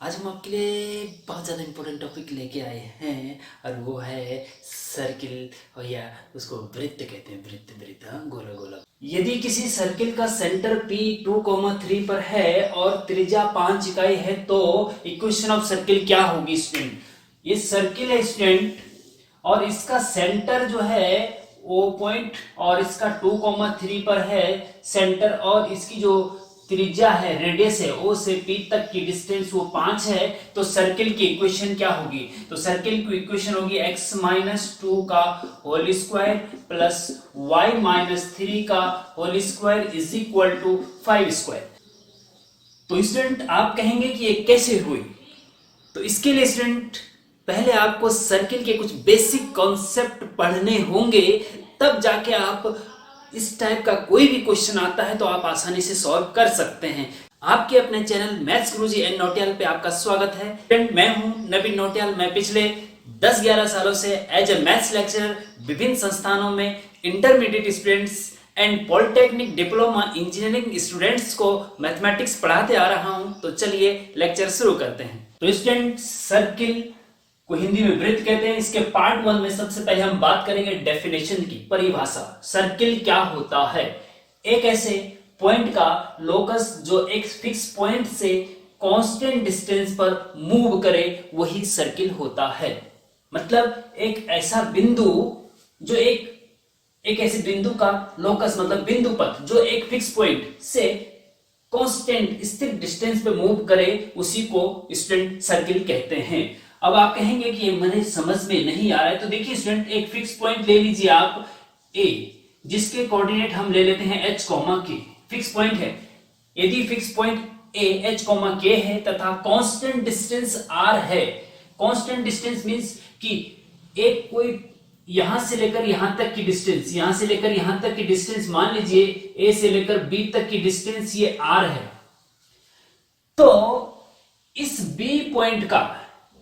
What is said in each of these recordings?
आज हम आपके लिए बहुत ज़्यादा इम्पोर्टेंट टॉपिक लेके आए हैं और वो है सर्किल और या उसको वृत्त कहते हैं। वृत्त वृत्त, हाँ, गोला गोला। यदि किसी सर्किल का सेंटर P 2,3 पर है और त्रिज्या 5 इकाई है तो इक्वेशन ऑफ सर्किल क्या होगी स्टूडेंट? ये सर्किल है स्टूडेंट और इसका सेंटर जो है O पॉइंट और इसका 2,3 पर है सेंटर और इसकी जो त्रिज्या है रेडियस है O से P तक की डिस्टेंस वो 5 है। तो सर्किल की इक्वेशन क्या होगी? तो सर्किल की इक्वेशन होगी x माइनस 2 का whole square plus y minus 3 का whole square is equal to 5 square. तो स्टूडेंट आप कहेंगे कि ये कैसे हुई? तो इसके लिए स्टूडेंट पहले आपको सर्किल के कुछ बेसिक कॉन्सेप्ट पढ़ने होंगे, तब जाके आप इस टाइप का कोई भी क्वेश्चन आता है तो आप आसानी से सॉल्व कर सकते हैं। आपके अपने चैनल मैथ्स गुरुजी एन नौटियाल पे आपका स्वागत है। फ्रेंड, मैं हूं नवीन नौटियाल। मैं पिछले 10-11 सालों से एज ए मैथ्स लेक्चरर विभिन्न संस्थानों में intermediate students and polytechnic diploma engineering students को मैथमेटिक्स पढ़ाते आ रहा हूं। तो चलिए लेक्चर शुरू करते हैं। तो स्टूडेंट, सर्किल को हिंदी में वृत्त कहते हैं। इसके पार्ट 1 में सबसे पहले हम बात करेंगे डेफिनेशन की, परिभाषा। सर्किल क्या होता है? एक ऐसे पॉइंट का लोकस जो एक फिक्स पॉइंट से कांस्टेंट डिस्टेंस पर मूव करे वही सर्किल होता है। मतलब एक ऐसा बिंदु जो एक ऐसे बिंदु का लोकस मतलब बिंदु पथ जो एक फिक्स पॉइंट से कांस्टेंट स्थिर डिस्टेंस पे मूव करे उसी को स्टूडेंट सर्किल कहते हैं। अब आप कहेंगे कि ये मुझे समझ में नहीं आ रहा है, तो देखिए स्टूडेंट, एक फिक्स पॉइंट ले लीजिए आप A, जिसके कोऑर्डिनेट हम ले लेते हैं h, k। फिक्स पॉइंट है। यदि fix point A h, k है तथा कांस्टेंट डिस्टेंस r है। कांस्टेंट डिस्टेंस मींस कि एक कोई यहां से लेकर यहां तक की डिस्टेंस, यहां से लेकर यहां तक की डिस्टेंस, मान लीजिए A से लेकर B तक की डिस्टेंस ये r है। तो इस B पॉइंट का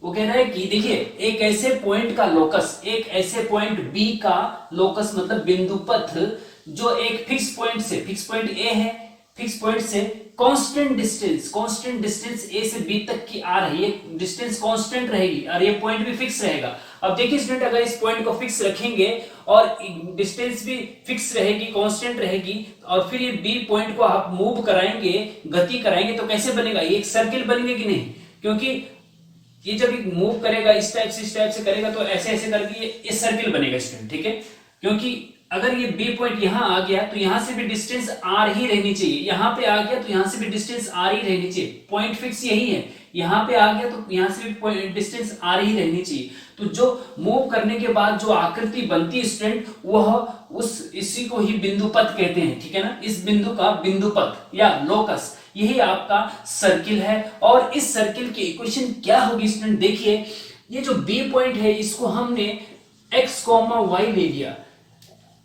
वो कह रहा है कि देखिए एक ऐसे पॉइंट का लोकस, एक ऐसे पॉइंट B का लोकस मतलब बिंदु पथ जो एक फिक्स पॉइंट से, फिक्स पॉइंट A है, फिक्स पॉइंट से कांस्टेंट डिस्टेंस A से B तक की आ रही है, डिस्टेंस कांस्टेंट रहेगी और ये पॉइंट भी फिक्स रहेगा। अब देखिए स्टूडेंट, अगर इस पॉइंट को फिक्स रखेंगे और डिस्टेंस भी फिक्स रहेगी, कांस्टेंट रहेगी, और फिर ये B पॉइंट को आप मूव कराएंगे, गति कराएंगे, तो कैसे बनेगा? ये एक सर्किल बनेगा कि नहीं? क्योंकि ये जब मूव करेगा इस टाइप से करेगा तो ऐसे ऐसे करके ये सर्किल बनेगा स्टूडेंट, ठीक है? क्योंकि अगर ये बी पॉइंट यहां आ गया तो यहां से भी डिस्टेंस आर ही रहनी चाहिए, यहां पे आ गया तो यहां से भी डिस्टेंस आर ही रहनी चाहिए। पॉइंट फिक्स यही है, यहां पे आ गया तो यहां से भी डिस्टेंस आर ही रहनी चाहिए। तो जो मूव करने के बाद जो आकृति बनती है स्टूडेंट, वह उस इसी को ही बिंदु पथ कहते हैं, ठीक है ना? इस बिंदु का बिंदु पथ या लोकस, यही आपका सर्किल है। और इस सर्किल की इक्वेशन क्या होगी स्टूडेंट? देखिए, ये जो बी पॉइंट है इसको हमने x, y ले लिया,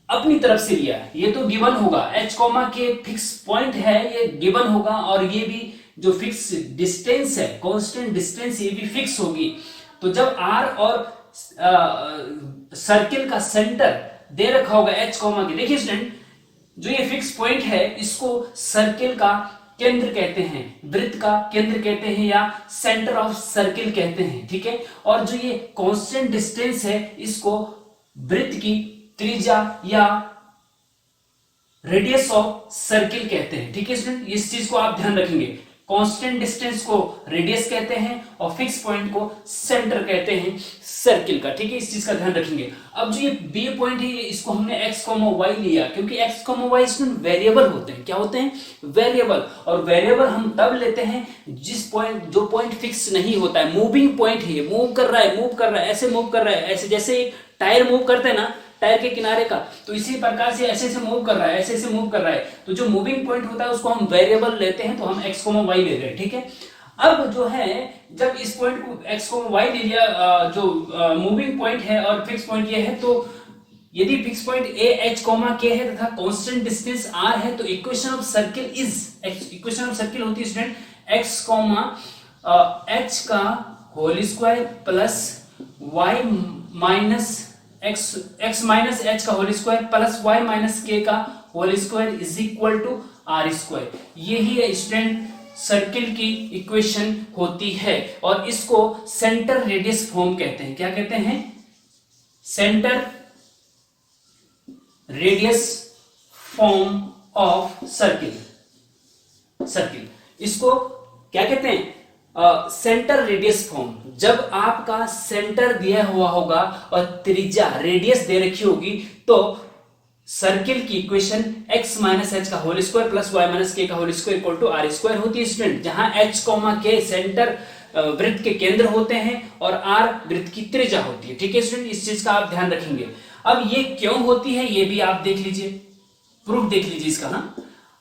अपनी तरफ से लिया, ये तो गिवन होगा। h, के फिक्स पॉइंट है, ये गिवन होगा, और ये भी जो फिक्स डिस्टेंस है, कांस्टेंट डिस्टेंस, ये भी फिक्स होगी। तो जब r और सर्किल का सेंटर दे रखा होगा h, के, देखिए स्टूडेंट, जो ये फिक्स पॉइंट है इसको सर्किल का केंद्र कहते हैं, वृत्त का केंद्र कहते हैं, या सेंटर ऑफ सर्किल कहते हैं, ठीक है? और जो ये कांस्टेंट डिस्टेंस है इसको वृत्त की त्रिज्या या रेडियस ऑफ सर्किल कहते हैं, ठीक है स्टूडेंट? इस चीज को आप ध्यान रखेंगे। कांस्टेंट डिस्टेंस को रेडियस कहते हैं और फिक्स पॉइंट को सेंटर कहते हैं सर्किल का, ठीक है? इस चीज का ध्यान रखेंगे। अब जो ये बी पॉइंट है इसको हमने x, y लिया, क्योंकि x, y इसमें वेरिएबल होते हैं। क्या होते हैं? वेरिएबल। और वेरिएबल हम तब लेते हैं जो पॉइंट फिक्स नहीं होता है, मूविंग पॉइंट है, मूव कर रहा है, ऐसे मूव कर रहा है, ऐसे जैसे टायर मूव करते हैं ना, टायर के किनारे का, तो इसी प्रकार से ऐसे ऐसे मूव कर रहा है, ऐसे ऐसे मूव कर रहा है। तो जो मूविंग पॉइंट होता है उसको हम वेरिएबल लेते हैं, तो हम x, y ले रहे हैं, ठीक है? अब जो है जब इस पॉइंट को x, y ले लिया, जो मूविंग पॉइंट है और फिक्स पॉइंट ये है, तो यदि fix point a, h, k है तथा कांस्टेंट डिस्टेंस r है, तो इक्वेशन ऑफ सर्किल होती है स्टूडेंट x, h का whole square plus y minus x minus h का whole square plus y minus k का whole square is equal to r square. यही है स्टूडेंट सर्किल की इक्वेशन होती है और इसको सेंटर रेडियस फॉर्म कहते हैं। क्या कहते हैं? Centre radius form of circle इसको क्या कहते हैं? Centre radius form. जब आपका सेंटर दिया हुआ होगा और त्रिज्या रेडियस दे रखी होगी तो सर्किल की इक्वेशन x माइनस एच का whole square plus y minus के का whole square equal to are square होती है स्टूडेंट। जहां h कॉमा के सेंटर वृत्त के केंद्र होते हैं और r वृत्त की त्रिज्या होती है। ठीक है स्टूडेंट, इस चीज का आप ध्यान रखेंगे। अब ये क्यों होती है ये भी आप देख लीजिए, प्रूफ देख लीजिए इसका ना।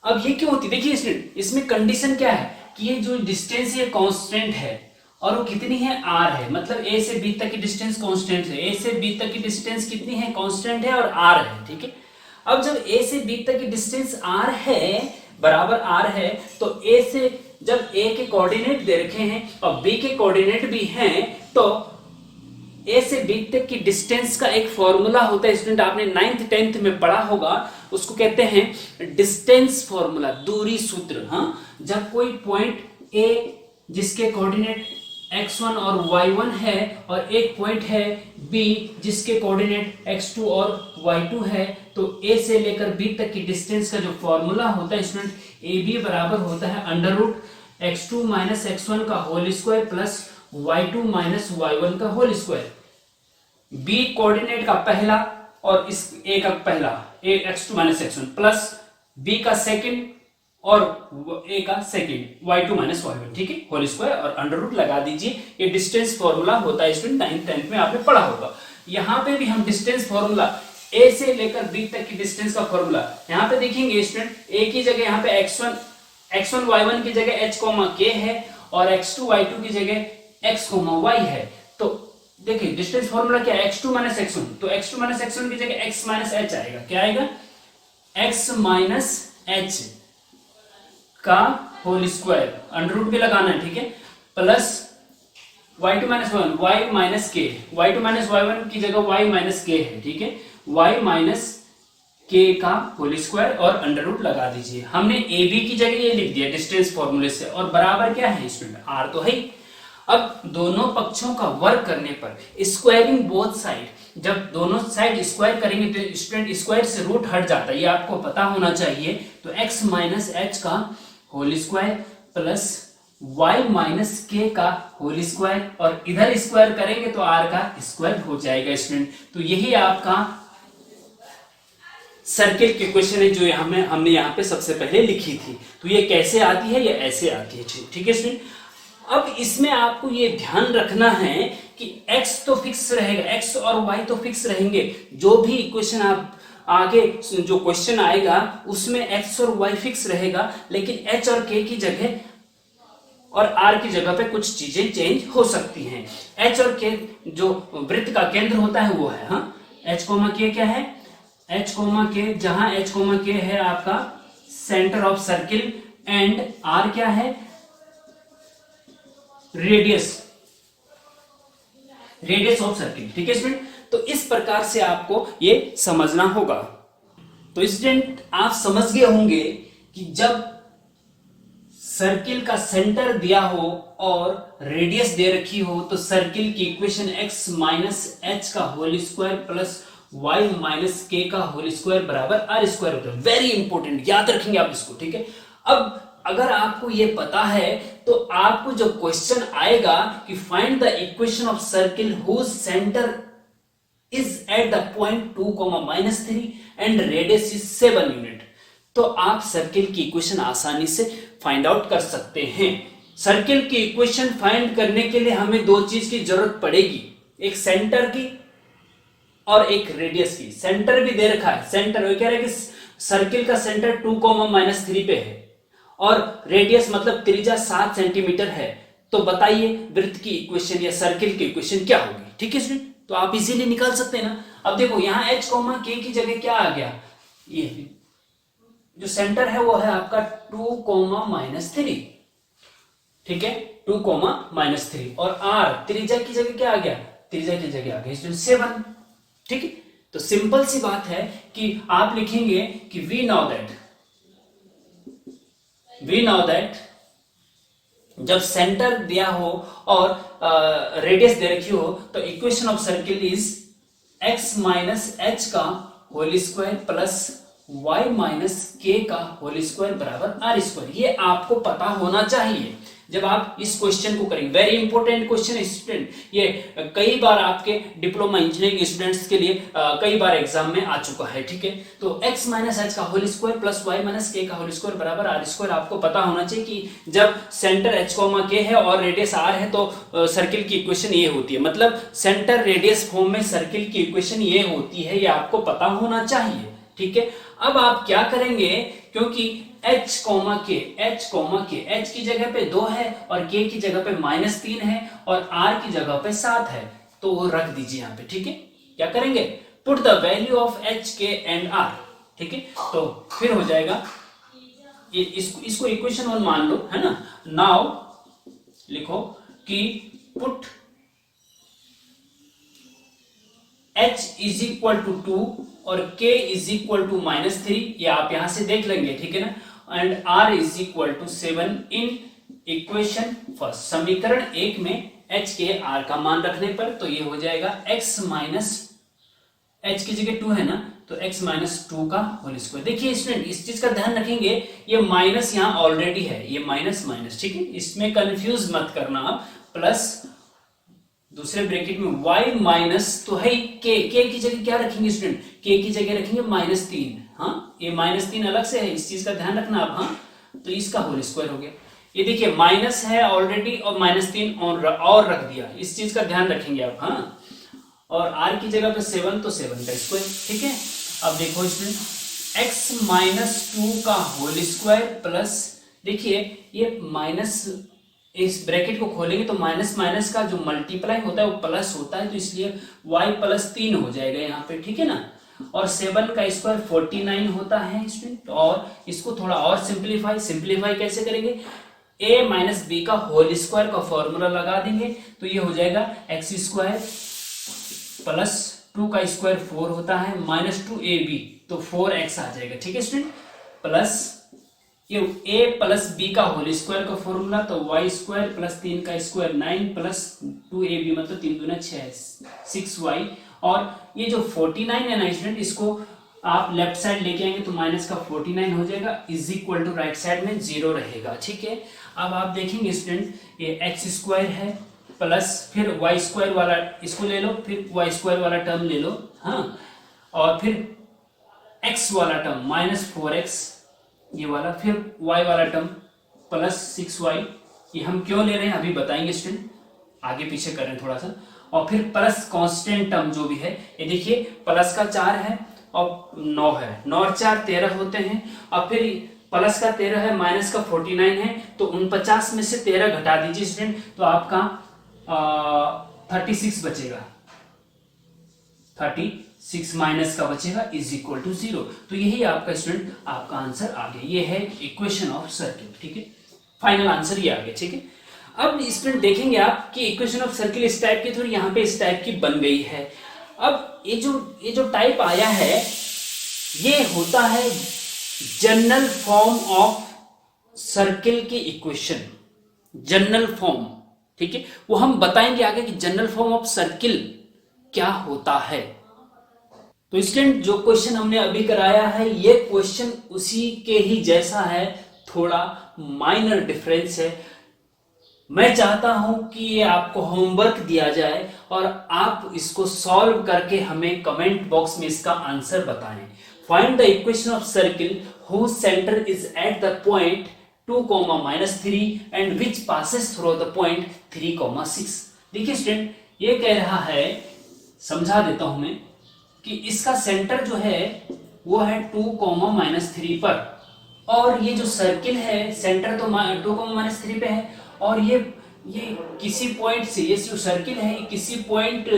अब ये क्यों होती है देखिए स्टूडेंट, इसमें कंडीशन क्या है कि ये जो डिस्टेंस है कांस्टेंट है और वो कितनी है? r है। मतलब a से b तक की डिस्टेंस कांस्टेंट है। a से b तक की डिस्टेंस कितनी है? कांस्टेंट है और r है। ठीक है, अब जब a से b तक की डिस्टेंस r है, बराबर r है, तो a से जब a के कोऑर्डिनेट दे रखे हैं और b के कोऑर्डिनेट भी हैं तो a से b तक की डिस्टेंस का एक फॉर्मूला होता है स्टूडेंट, आपने 9th 10th में पढ़ा होगा, उसको कहते हैं डिस्टेंस फॉर्मूला, दूरी सूत्र। हाँ, जब कोई पॉइंट a जिसके कोऑर्डिनेट x1 और y1 है और एक पॉइंट है b जिसके कोऑर्डिनेट x2 और y2 है, तो a से लेकर b तक की डिस्टेंस का जो फॉर्मूला होता है स्टूडेंट, ab बराबर होता है under root x2 minus x1 का whole square plus y2 minus y1 का होल स्क्वायर। b कोऑर्डिनेट का पहला और इस a का पहला x2 minus x1 plus b का सेकंड और a का सेकंड y2 माइनस y1। ठीक है, होल स्क्वायर और अंडर रूट लगा दीजिए। ये डिस्टेंस फॉर्मूला होता है स्टूडेंट, 9th 10th में आपने पढ़ा होगा। यहाँ पे भी हम डिस्टेंस फॉर्मूला a से लेकर b तक की डिस्टेंस का फॉर्मूला यहाँ पे देखेंगे स्टूडेंट, a की जगह यहाँ पे x1 y1 की जगह h k है और x2 y2 की जगह x y है। तो देखिए डिस्टेंस फॉर्मूला क्या है? x2 माइनस x1, तो x2 माइनस x1 की जगह x माइनस h आएगा। क्या आएगा? x माइनस h का होल स्क्वायर, अंडर रूट भी लगाना है। ठीक है, plus y2 minus y1 y minus k, y2 minus y1 की जगह y माइनस k है। ठीक है, y माइनस k का होल स्क्वायर और अंडर रूट लगा दीजिए। हमने a b की जगह ये लिख दिया डिस्टेंस फॉर्मूले से, और बराबर क्या है स्टूडेंट? r तो है ही। अब दोनों पक्षों का वर्क करने पर स्क्वायरिंग बोथ साइड, जब दोनों साइड स्क्वायर करेंगे तो स्टूडेंट स्क्वायर से रूट हट जाता है, ये आपको पता होना चाहिए। तो x माइनस h का whole square plus y minus k का होल स्क्वायर और इधर स्क्वायर करेंगे तो r का स्क्वायर हो जाएगा स्टूडेंट। तो यही आपका सर्किल की क्वेश्चन है जो हमने यहाँ पे सबसे पहले लिखी थी। तो ये कैसे आती है? ये ऐसे आती है। ठीक है स्टूडेंट, अब इसमें आपको ये ध्यान रखना है कि x तो फिक्स रहेगा, x और y तो फिक्स रहेंगे। जो भी इक्वेशन आप आगे जो क्वेश्चन आएगा उसमें x और y फिक्स रहेगा, लेकिन h और k की जगह और r की जगह पे कुछ चीजें चेंज हो सकती हैं। h और k जो वृत्त का केंद्र होता है वो है, हाँ, h k क्या है? h k, जहां h k है आपका centre of circle and r क्या है? Radius of circle. ठीक है स्टूडेंट, तो इस प्रकार से आपको ये समझना होगा। तो स्टूडेंट आप समझ गए होंगे कि जब सर्किल का सेंटर दिया हो और रेडियस दे रखी हो तो सर्किल की इक्वेशन x माइनस h का whole square plus y minus k का होल स्क्वायर बराबर r स्क्वायर होता है। वेरी इंपॉर्टेंट, याद रखेंगे आप इसको। ठीक है, अब अगर आपको ये पता है तो आपको जो क्वेश्चन आएगा कि find the equation of circle whose centre is at the point 2, -3 and radius is 7 unit, तो आप सर्किल की इक्वेशन आसानी से फाइंड आउट कर सकते हैं। सर्किल की इक्वेशन फाइंड करने के लिए हमें दो चीज की जरूरत पड़ेगी, एक सेंटर की और एक रेडियस की। सेंटर भी दे रखा है, सेंटर वो कह रहा है कि सर्किल का सेंटर 2, -3 पे है और रेडियस मतलब त्रिज्या 7 सेंटीमीटर है। तो बताइए वृत्त की इक्वेशन या सर्किल की इक्वेशन क्या होगी? ठीक है स्टूडेंट, तो आप इजीली निकाल सकते हैं ना। अब देखो यहाँ h, k की जगह क्या आ गया? ये जो सेंटर है वो है आपका 2, -3। ठीक है, 2, -3 और r त्रिज्या की जगह क्या आ गया? त्रिज्या की जगह आ गया 7। ठीक है, तो सिंपल सी बात है कि आप लिखेंगे कि वी नो दैट जब सेंटर दिया हो और रेडियस दे रखी हो तो equation of circle is x minus H का whole square plus y minus के का होल स्क्वायर बराबर आर स्क्वायर। ये आपको पता होना चाहिए जब आप इस क्वेश्चन को करेंगे। वेरी इंपॉर्टेंट क्वेश्चन स्टूडेंट, ये कई बार आपके डिप्लोमा इंजीनियरिंग स्टूडेंट्स के लिए कई बार एग्जाम में आ चुका है। ठीक है, तो x माइनस एच का whole square plus y minus के का होल स्क्वायर बराबर आर स्क्वायर। आपको पता होना चाहिए कि जब सेंटर h के है और रेडियस r है तो सर्किल की इक्वेशन ये होती है। मतलब सेंटर रेडियस फॉर्म में सर्किल की इक्वेशन ये होती है, ये आपको पता होना चाहिए। ठीक है, अब आप क्या करेंगे, क्योंकि h की जगह पे 2 है और k की जगह पे -3 है और r की जगह पे 7 है, तो वो रख दीजिए यहाँ पे। ठीक है, क्या करेंगे, put the value of h, k and r। ठीक है, तो फिर हो जाएगा इसको इक्वेशन 1 मान लो, है ना। नाउ लिखो कि put h is equal to 2 और k इज इक्वल टू -3, ये आप यहां से देख लेंगे। ठीक है ना, and r is equal to 7 in equation first, समीकरण 1 में h के r का मान रखने पर तो ये हो जाएगा x माइनस h की जगह 2 है ना, तो x माइनस 2 का होल स्क्वायर। देखिए स्टूडेंट, इस चीज का ध्यान रखेंगे, ये माइनस यहाँ ऑलरेडी है, ये माइनस माइनस। ठीक है, इसमें कंफ्यूज मत करना आप। प्लस दूसरे ब्रैकेट में y माइनस तो है k की जगह क्या रखेंगे स्टूडेंट, k की जगह रखेंगे -3। हाँ, ये -3 अलग से है, इस चीज का ध्यान रखना आप। हाँ, तो इसका होल स्क्वायर हो गया। ये देखिए माइनस है ऑलरेडी और -3 और रख दिया, इस चीज का ध्यान रखेंगे आप। हाँ, और r की जगह पे 7 तो 7 का स्क्वायर। ठीक है, अब देखो स्टूडेंट, x माइनस 2 का होल स्क्वायर प्लस, देखिए ये माइनस, इस ब्रैकेट को खोलेंगे तो माइनस माइनस का जो मल्टीप्लाई होता है वो प्लस होता है, तो इसलिए y प्लस 3 हो जाएगा यहाँ पे। ठीक है ना, और 7 का स्क्वायर 49 होता है स्टूडेंट। और इसको थोड़ा और सिंप्लीफाई कैसे करेंगे, a माइनस बी का होल स्क्वायर का फॉर्मूला लगा देंगे तो ये हो जाएगा x स्क्वायर प्लस 2 का स्क्वायर 4 होता है माइनस 2ab, तो 4x आ जाएगा। ठीक है स्टूडेंट, प्लस ये a प्लस b का होल स्क्वायर का फॉर्मूला, तो y स्क्वायर प्लस 3 का स्क्वायर 9 प्लस 2ab, मतलब 3 दूना 6y। और ये जो 49 है ना स्टूडेंट, इसको आप लेफ्ट साइड लेके आएंगे तो माइनस का 49 हो जाएगा, is equal to right side में 0 रहेगा। ठीक है, अब आप देखेंगे स्टूडेंट, ये x स्क्वायर है प्लस फिर y स्क्वायर वाला इसको ले लो, फिर y स्क्वायर वाला टर्म ले लो। हाँ, और फिर x वाला टर्म -4x ये वाला, फिर y वाला टर्म प्लस 6y, ये हम क्यों ले रहे हैं अभी बताएंगे स्टूडेंट, आगे पीछे कर रहे हैं थोड़ा सा। और फिर प्लस कांस्टेंट टर्म जो भी है, ये देखिए प्लस का 4 है और 9 है, 9 और 4 13 होते हैं। और फिर प्लस का 13 है, माइनस का 49 है, तो 49 में से 13 घटा दीजिए स्टूडेंट, तो आपका 36 बचेगा, 36 माइनस का बचेगा इज इक्वल टू 0। तो यही आपका स्टूडेंट आपका आंसर आ गया, ये है इक्वेशन ऑफ सर्किल। ठीक है, फाइनल आंसर ये आ गया। ठीक है, अब स्टूडेंट देखेंगे आप कि इक्वेशन ऑफ सर्किल इस टाइप की थोड़ी यहाँ पे इस टाइप की बन गई है। अब ये जो टाइप आया है ये होता है जनरल फॉर्म ऑफ सर्किल की इक्वेशन, जनरल फॉर्म। ठीक है, वो हम बताएंगे आगे कि जनरल फॉर्म ऑफ सर्किल क्या होता है। तो स्टूडेंट जो क्वेश्चन हमने अभी कराया है ये क्वेश्चन उसी के ही जैसा है, थोड़ा माइनर डिफरेंस है। मैं चाहता हूं कि ये आपको होमवर्क दिया जाए और आप इसको सॉल्व करके हमें कमेंट बॉक्स में इसका आंसर बताएं। Find the equation of circle whose center is at the point 2, -3 and which passes through the point 3, 6। देखिए स्टूडेंट, ये कह रहा है, समझा देता हूं मैं, कि इसका सेंटर जो है वो है 2, -3 पर, और ये जो सर्किल है सेंटर तो 2, -3 पे है, और ये किसी पॉइंट से, ये जो सर्किल है किसी पॉइंट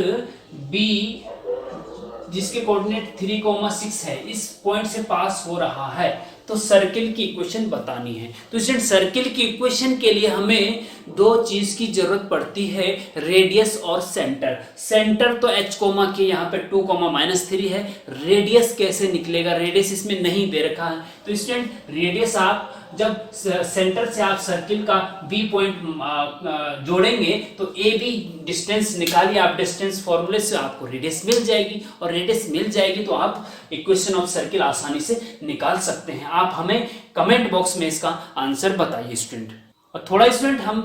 बी जिसके कोऑर्डिनेट 3, 6 है, इस पॉइंट से पास हो रहा है। तो सर्किल की इक्वेशन बतानी है। तो स्टूडेंट सर्किल की इक्वेशन के लिए हमें दो चीज की जरूरत पड़ती है, रेडियस और सेंटर। सेंटर तो h कोमा के यहाँ पे 2 -3 है, रेडियस कैसे निकलेगा, रेडियस इसमें नहीं दे रखा है। तो स्टूडेंट रेडियस आप जब सेंटर से आप सर्किल का बी पॉइंट जोड़ेंगे तो ए बी डिस्टेंस निकालिए आप, डिस्टेंस फॉर्मूले से आपको रेडियस मिल जाएगी, और रेडियस मिल जाएगी तो आप इक्वेशन ऑफ सर्किल आसानी से निकाल सकते हैं। आप हमें कमेंट बॉक्स में इसका आंसर बताइए स्टूडेंट। और थोड़ा स्टूडेंट हम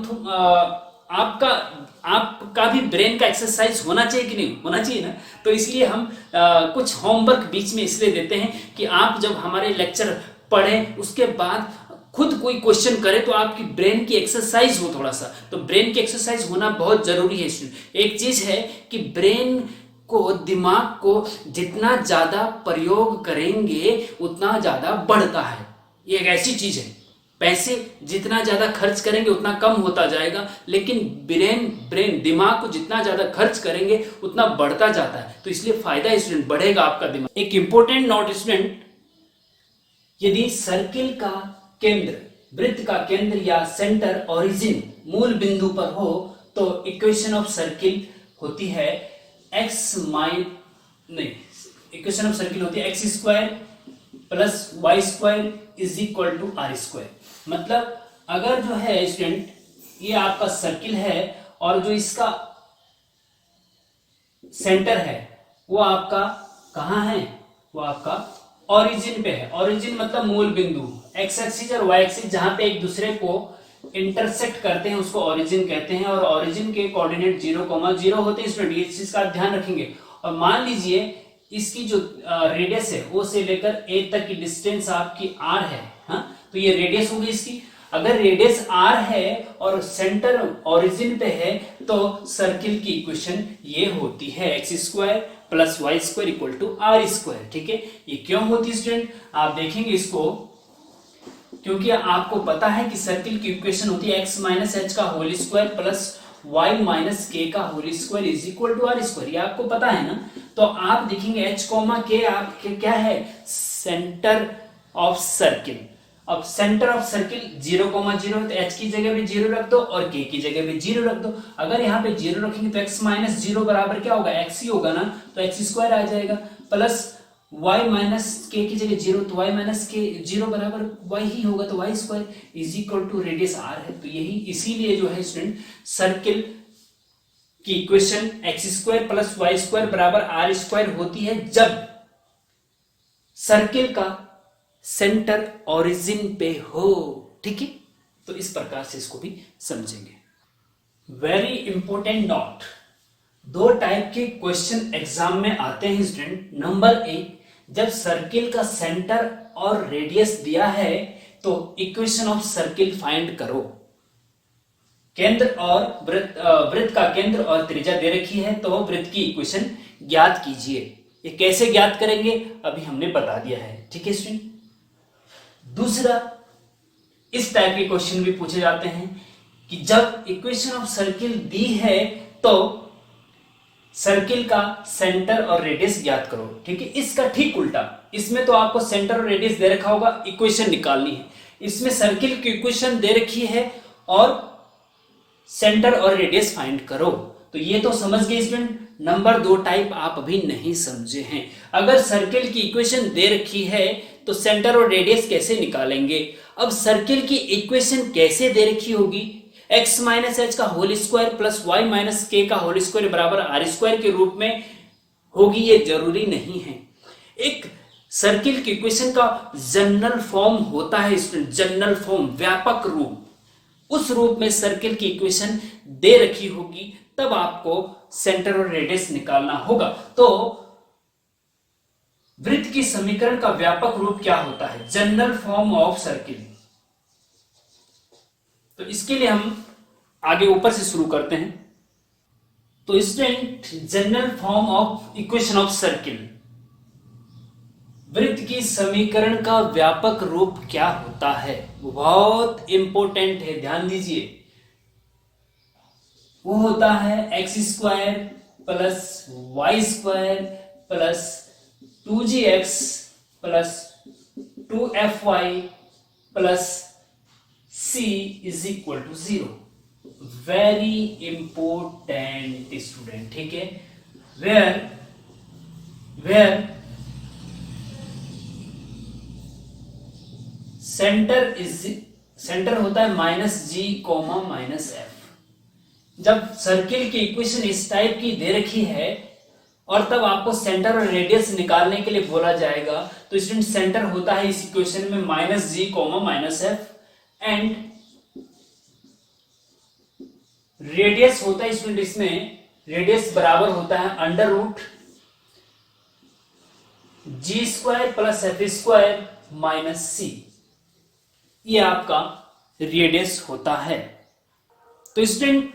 आपका भी ब्रेन का एक्सरसाइज होना चाहिए कि नहीं होना चाहिए ना, तो इसलिए हम कुछ होमवर्क बीच में इसलिए देते हैं कि आप जब हमारे लेक्चर पढ़ें उसके बाद खुद कोई क्वेश्चन करे तो आपकी ब्रेन की एक्सरसाइज हो थोड़ा सा। तो ब्रेन की एक्सरसाइज होना बहुत जरूरी है स्टूडेंट। एक चीज है कि ब्रेन को, दिमाग को जितना ज्यादा प्रयोग करेंगे उतना ज्यादा बढ़ता है। ये एक ऐसी चीज है, पैसे जितना ज्यादा खर्च करेंगे उतना कम होता जाएगा, लेकिन ब्रेन दिमाग को जितना ज्यादा खर्च करेंगे उतना बढ़ता जाता है। तो इसलिए फायदा स्टूडेंट, बढ़ेगा आपका दिमाग। एक इंपॉर्टेंट नोट स्टूडेंट, यदि सर्किल का केंद्र, वृत्त का केंद्र या सेंटर ओरिजिन मूल बिंदु पर हो तो इक्वेशन ऑफ सर्किल होती है इक्वेशन ऑफ सर्किल होती है x² plus y² is equal to r²। मतलब अगर जो है स्टूडेंट ये आपका सर्किल है और जो इसका सेंटर है वो आपका कहां है, वो आपका ओरिजिन पे है। ओरिजिन मतलब मूल बिंदु, एक्स एक्सिस और वाई एक्सिस जहां पे एक दूसरे को इंटरसेक्ट करते हैं उसको ओरिजिन कहते हैं, और ओरिजिन के कोऑर्डिनेट 0,0 होते हैं स्टूडेंट, इस चीज का ध्यान रखेंगे। और मान लीजिए इसकी जो रेडियस है वो से लेकर ए तक की डिस्टेंस आपकी r है, हाँ, तो ये रेडियस होगी इसकी। अगर रेडियस r है और सेंटर ओरिजिन पे है तो सर्किल की इक्वेशन ये होती है x² plus y² equal to r²। ठीक है, ये क्यों होती है स्टूडेंट, आप देखेंगे इसको, क्योंकि आपको पता है कि सर्किल की इक्वेशन होती है x माइनस एच का whole square plus y minus के का whole square is equal to r²। ये आपको पता है ना। तो आप देखेंगे h कोमा के आपके क्या है, सेंटर ऑफ सर्किल। अब सेंटर ऑफ सर्किल 0,0 है तो h की जगह भी 0 रख दो और k की जगह भी 0 रख दो। अगर यहाँ पे 0 रखेंगे तो x माइनस 0 बराबर क्या होगा, x ही होगा ना, तो x² आ जाएगा, प्लस y माइनस के की जगह 0 तो y माइनस के 0 बराबर y ही होगा, तो y² is equal to radius r है। तो यही इसीलिए जो है स्टूडेंट सर्किल की इक्वेशन x² प्लस y² बराबर r² होती है जब सर्किल का सेंटर ओरिजिन पे हो। ठीक है, तो इस प्रकार से इसको भी समझेंगे। वेरी इंपॉर्टेंट नोट, दो टाइप के क्वेश्चन एग्जाम में आते हैं स्टूडेंट। नंबर 1, जब सर्किल का सेंटर और रेडियस दिया है तो इक्वेशन ऑफ सर्किल फाइंड करो। केंद्र और वृत्त का केंद्र और त्रिज्या दे रखी है तो वृत्त की इक्वेशन ज्ञात कीजिए। ये कैसे ज्ञात करेंगे अभी हमने बता दिया है। ठीक है स्टूडेंट, दूसरा, इस टाइप के क्वेश्चन भी पूछे जाते हैं कि जब इक्वेशन ऑफ सर्किल दी है तो सर्किल का सेंटर और रेडियस ज्ञात करो। ठीक है, इसका ठीक उल्टा, इसमें तो आपको सेंटर और रेडियस दे रखा होगा, इक्वेशन निकालनी है। इसमें सर्किल की इक्वेशन दे रखी है और सेंटर और रेडियस फाइंड करो। तो ये तो समझ गए स्टूडेंट। नंबर 2 टाइप आप अभी नहीं समझे हैं। अगर सर्किल की इक्वेशन दे रखी है तो सेंटर और रेडियस कैसे निकालेंगे। अब सर्किल की इक्वेशन कैसे दे रखी होगी, x माइनस एच का whole square plus y minus के का होल स्क्वायर बराबर r² के रूप में होगी, ये जरूरी नहीं है। एक सर्किल की इक्वेशन का जनरल फॉर्म होता है स्टूडेंट, जनरल फॉर्म, व्यापक रूप। उस रूप में सर्किल की इक्वेशन दे रखी होगी तब आपको सेंटर और रेडियस निकालना होगा। तो वृत्त की समीकरण का व्यापक रूप क्या होता है, जनरल फॉर्म ऑफ सर्किल। तो इसके लिए हम आगे ऊपर से शुरू करते हैं। तो student, general form of equation of circle, वृत्त की समीकरण का व्यापक रूप क्या होता है, वो बहुत इंपॉर्टेंट है, ध्यान दीजिए। वो होता है x² plus y² plus 2gx plus 2fy plus c is equal to 0। Very important student, ठीक है, वेयर वेयर सेंटर होता है -g, -f। जब सर्किल की इक्वेशन इस टाइप की दे रखी है और तब आपको सेंटर और रेडियस निकालने के लिए बोला जाएगा, तो स्टूडेंट सेंटर होता है इस इक्वेशन में -g, -f एंड रेडियस होता है स्टूडेंट, इसमें रेडियस बराबर होता है √g² + f² - c। ये आपका रेडियस होता है। तो स्टूडेंट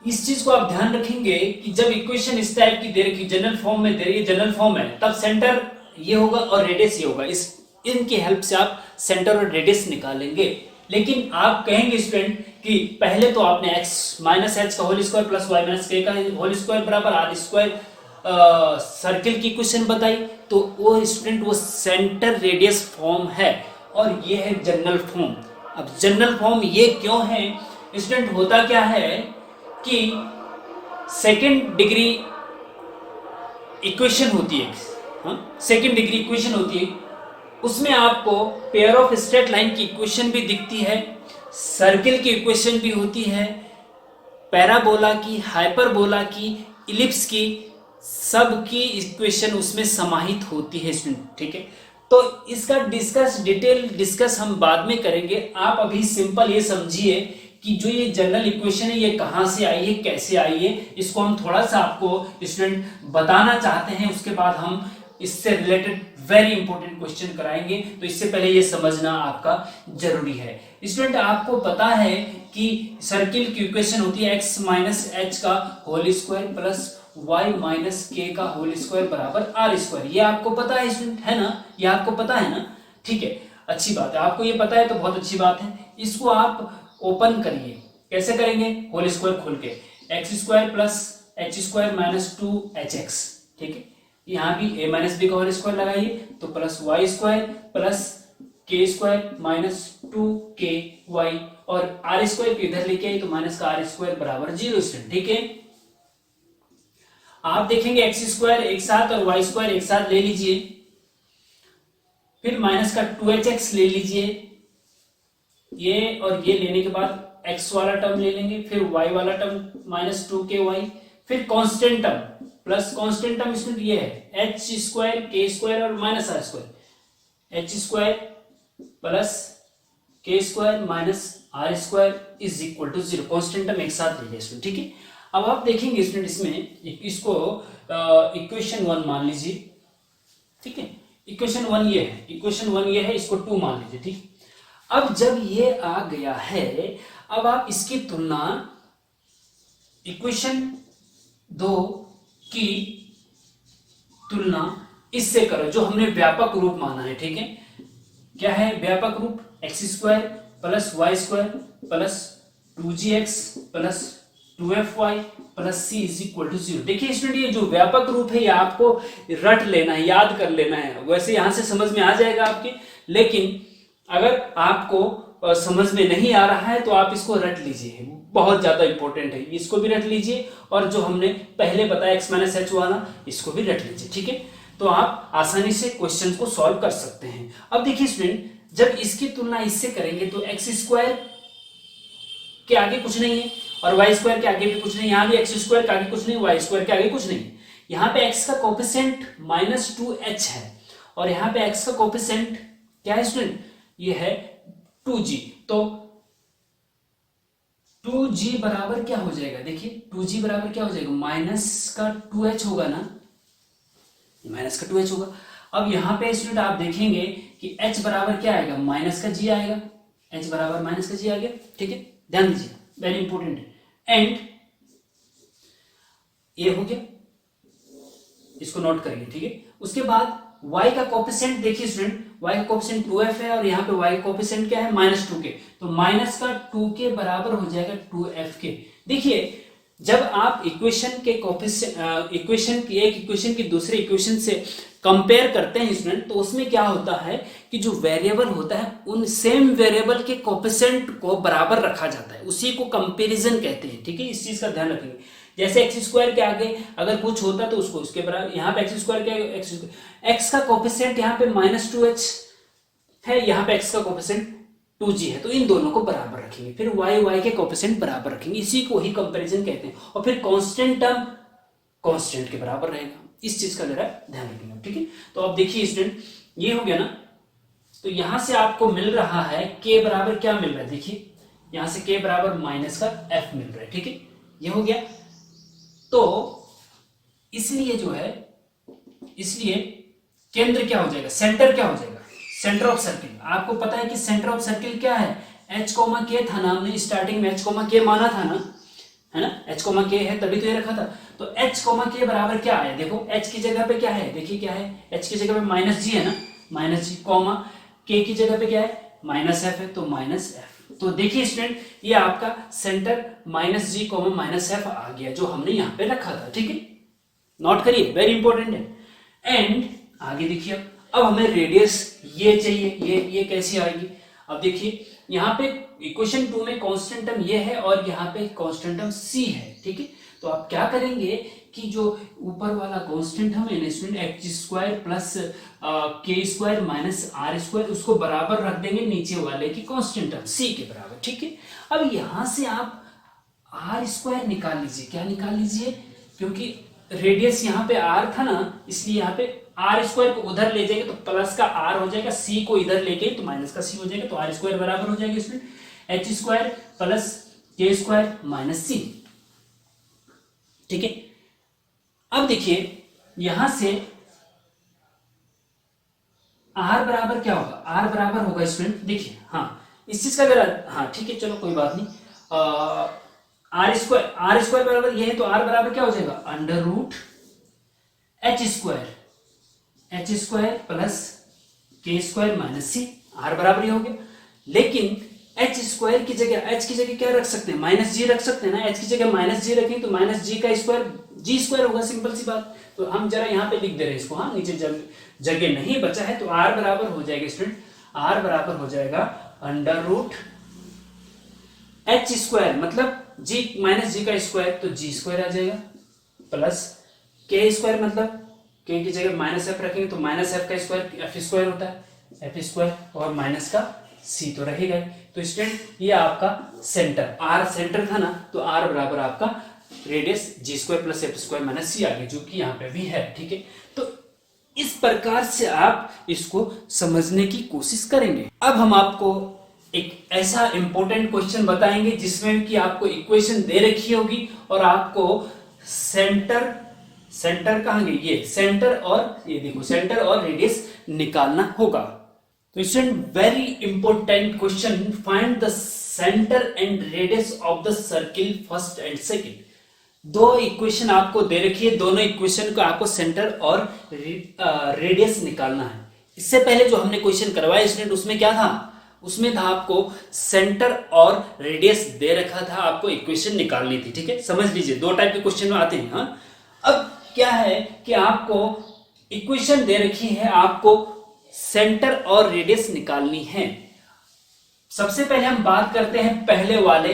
इस चीज को आप ध्यान रखेंगे कि जब इक्वेशन इस टाइप की दे रखी, जनरल फॉर्म में दे रही है, जनरल फॉर्म है, तब सेंटर ये होगा और रेडियस ये होगा। इनकी हेल्प से आप सेंटर और रेडियस निकालेंगे। लेकिन आप कहेंगे स्टूडेंट कि पहले तो आपने x -h का whole square plus y - k का होल स्क्वायर बराबर r² सर्किल की इक्वेशन बताई, तो वो स्टूडेंट वो सेंटर रेडियस फॉर्म है और ये है जनरल फॉर्म। अब जनरल फॉर्म ये क्यों है स्टूडेंट, होता क्या है कि सेकेंड डिग्री इक्वेशन होती है, सेकेंड डिग्री इक्वेशन होती है, उसमें आपको पेयर ऑफ स्ट्रेट लाइन की इक्वेशन भी दिखती है, सर्किल की इक्वेशन भी होती है, पैराबोला की, हाइपरबोला की, इलिप्स की, सबकी इक्वेशन उसमें समाहित होती है स्टूडेंट, ठीक है। तो इसका डिटेल डिस्कस हम बाद में करेंगे। आप अभी सिंपल ये समझिए कि जो ये जनरल इक्वेशन है ये कहां से आई है, कैसे आई है, इसको हम थोड़ा सा आपको स्टूडेंट बताना चाहते हैं। उसके बाद हम इससे रिलेटेड वेरी इंपॉर्टेंट क्वेश्चन कराएंगे, तो इससे पहले ये समझना आपका जरूरी है। स्टूडेंट आपको पता है कि सर्किल की इक्वेशन होती है x -h का whole square plus y - k का होल स्क्वायर बराबर r²। ये आपको पता है स्टूडेंट, है ना, ये आपको पता है ना, ठीक है, अच्छी बात है, आपको ये पता है तो बहुत अच्छी बात है। इसको आप ओपन करिए, कैसे करेंगे, होल स्क्वायर खोल के, x² प्लस h² - 2hx, ठीक है, यहाँ भी a - b का होल स्क्वायर लगाइए तो plus y² plus k² - 2ky और r² को इधर लेके आइए तो माइनस का r² बराबर 0 स्टूडेंट, ठीक है। आप देखेंगे x² एक साथ और y² एक साथ ले लीजिए, फिर माइनस का 2hx ले लीजिए, ये और ये लेने के बाद x वाला टर्म ले लेंगे, फिर y वाला टर्म -2ky, फिर constant term plus constant term इसमें ये है h² k² और -r², h² plus k² -r² is equal to 0। Constant term एक साथ लीजिए इसमें, ठीक है। अब आप देखेंगे स्टूडेंट इसमें इसको इक्वेशन 1 मान लीजिए, ठीक है, इक्वेशन 1 ये है, इक्वेशन 1 ये है, इसको 2 मान लीजिए, ठीक। अब जब ये आ गया है, अब आप इसकी तुलना इक्वेशन 2 की तुलना इससे करो जो हमने व्यापक रूप माना है, ठीक है। क्या है व्यापक रूप, x² plus y² plus 2gx plus 2fy plus c is equal to 0। देखिए स्टूडेंट ये जो व्यापक रूप है ये आपको रट लेना है, याद कर लेना है। वैसे यहां से समझ में आ जाएगा आपके, लेकिन अगर आपको समझ में नहीं आ रहा है तो आप इसको रट लीजिए, बहुत ज्यादा इंपॉर्टेंट है, इसको भी रट लीजिए और जो हमने पहले बताया x - h वाला इसको भी रट लीजिए, ठीक है। तो आप आसानी से क्वेश्चन को सॉल्व कर सकते हैं। अब देखिए स्टूडेंट जब इसकी तुलना इससे करेंगे तो x² के आगे कुछ नहीं है और y² के आगे भी कुछ नहीं, यहाँ भी x² के आगे कुछ नहीं, y² के आगे कुछ नहीं। यहाँ पे x का कोफिशिएंट -2h है और यहाँ पे x का कोफिशिएंट क्या है स्टूडेंट, ये है 2g। तो 2g बराबर क्या हो जाएगा, देखिए 2g बराबर क्या हो जाएगा, माइनस का 2h होगा ना, माइनस का 2h होगा। अब यहाँ पे स्टूडेंट आप देखेंगे कि h बराबर क्या आएगा, माइनस का g आएगा, h बराबर माइनस का g आ गया, ठीक है, ध्यान दीजिए, वेरी इंपॉर्टेंट है। एंड ये हो गया, इसको नोट करिए, ठीक है। उसके बाद y का कोफिशिएंट देखिए स्टूडेंट, y का कोफिशिएंट 2f है और यहाँ पे y का कोफिशिएंट क्या है -2k, तो माइनस का 2k बराबर हो जाएगा 2f के। देखिए जब आप इक्वेशन के इक्वेशन की दूसरे इक्वेशन से कंपेयर करते हैं स्टूडेंट, तो उसमें क्या होता है कि जो वेरिएबल होता है उन सेम वेरिएबल के कोफिशिएंट को बराबर रखा जाता है, उसी को कंपैरिजन कहते हैं। ठीक है, इस चीज का ध्यान रखेंगे। जैसे एक्स स्क्वायर के आगे अगर कुछ होता तो उसको उसके बराबर, यहाँ पे एक्स स्क्वायर के एक्स का कोफिशिएंट यहाँ पे -2h है, यहाँ पे एक्स का कोफिशिएंट 2g है, तो इन दोनों को बराबर रखेंगे। फिर y के कोफिशिएंट बराबर रखेंगे, इसी को ही कंपैरिजन कहते हैं। और फिर कांस्टेंट टर्म कांस्टेंट के बराबर रहेगा, इस चीज का जरा ध्यान रखेंगे। ठीक है, तो अब देखिए स्टूडेंट, ये हो गया ना, तो यहां से आपको मिल रहा है k बराबर क्या मिल रहा है, देखिए यहां से k बराबर माइनस का f मिल रहा है। ठीक है, ये हो गया। तो इसलिए जो है, इसलिए केंद्र क्या हो जाएगा, सेंटर क्या हो जाएगा, सेंटर ऑफ सर्किल। आपको पता है कि सेंटर ऑफ सर्किल क्या है, h, k था ना, हमने स्टार्टिंग में h, k माना था ना, है ना, h, k है तभी तो ये रखा था। तो h, k बराबर क्या आया, देखो h की जगह पे क्या है, देखिए क्या है, h की जगह पे -g है ना, -g, कॉमा k की जगह पे क्या है, -f है, तो -f। तो देखिए स्टूडेंट, ये आपका सेंटर -g, -f आ गया, जो हमने यहाँ पे रखा था। ठीक है, नोट करिए, वेरी इंपॉर्टेंट है। एंड आगे देखिए, अब हमें रेडियस ये चाहिए, ये कैसी आएगी। अब देखिए यहाँ पे इक्वेशन 2 में कांस्टेंट टर्म ये है और यहाँ पे कांस्टेंट टर्म c है। ठीक है, तो आप क्या करेंगे कि जो ऊपर वाला कांस्टेंट टर्म है student, x square plus K square minus are square, उसको बराबर रख देंगे नीचे वाले की कांस्टेंट टर्म c के बराबर। ठीक है, अब यहां से आप आर स्क्वायर निकाल लीजिए। क्या निकाल लीजिए, क्योंकि रेडियस यहाँ पे r था ना, इसलिए यहाँ पे आर स्क्वायर को उधर ले जाएंगे तो प्लस का r हो जाएगा, c को इधर लेके तो माइनस का c हो जाएगा, तो आर स्क्वायर बराबर हो जाएगा इसमें H square plus K square minus c। ठीक है, अब देखिए यहां से r बराबर क्या होगा, r बराबर होगा स्टूडेंट, देखिए हाँ इस चीज का अगर, हाँ ठीक है चलो कोई बात नहीं, आर स्क्वायर बराबर ये है, तो r बराबर क्या हो जाएगा, under root H square plus K square minus C, R बराबर ये हो गया। लेकिन एच स्क्वायर की जगह, एच की जगह क्या रख सकते हैं, -g रख सकते हैं ना, एच की जगह -g रखें तो -g का स्क्वायर g स्क्वायर होगा, सिंपल सी बात। तो हम जरा यहाँ पे लिख दे रहे हैं इसको, हाँ नीचे जगह नहीं बचा है, तो r बराबर हो जाएगा स्टूडेंट, r बराबर हो जाएगा अंडर रूट एच स्क्वायर, मतलब g -g का स्क्वायर, तो g स्क्वायर आ जाएगा, प्लस के स्क्वायर, मतलब k की जगह -f रखेंगे तो -f का स्क्वायर f स्क्वायर होता है, f स्क्वायर, और माइनस का c तो रहेगा। तो स्टूडेंट ये आपका सेंटर, r सेंटर था ना, तो r बराबर आपका radius g square plus f square minus c आ गया, जो कि यहाँ पे भी है। ठीक है, तो इस प्रकार से आप इसको समझने की कोशिश करेंगे। अब हम आपको एक ऐसा इंपॉर्टेंट क्वेश्चन बताएंगे जिसमें कि आपको इक्वेशन दे रखी होगी और आपको सेंटर कहाँ गई, ये सेंटर, और ये देखो सेंटर और रेडियस निकालना होगा। तो student very important question, find the centre and radius of the circle first and second. दो इक्वेशन आपको दे रखी है, दोनों इक्वेशन को आपको सेंटर और रेडियस निकालना है। इससे पहले जो हमने क्वेश्चन करवाया स्टूडेंट, उसमें क्या था, उसमें था आपको सेंटर और रेडियस दे रखा था, आपको इक्वेशन निकालनी थी। ठीक है, समझ लीजिए दो टाइप के क्वेश्चन आते हैं। हाँ, अब क्या है कि आपको इक्वेशन दे रखी है, आपको सेंटर और रेडियस निकालनी है। सबसे पहले हम बात करते हैं पहले वाले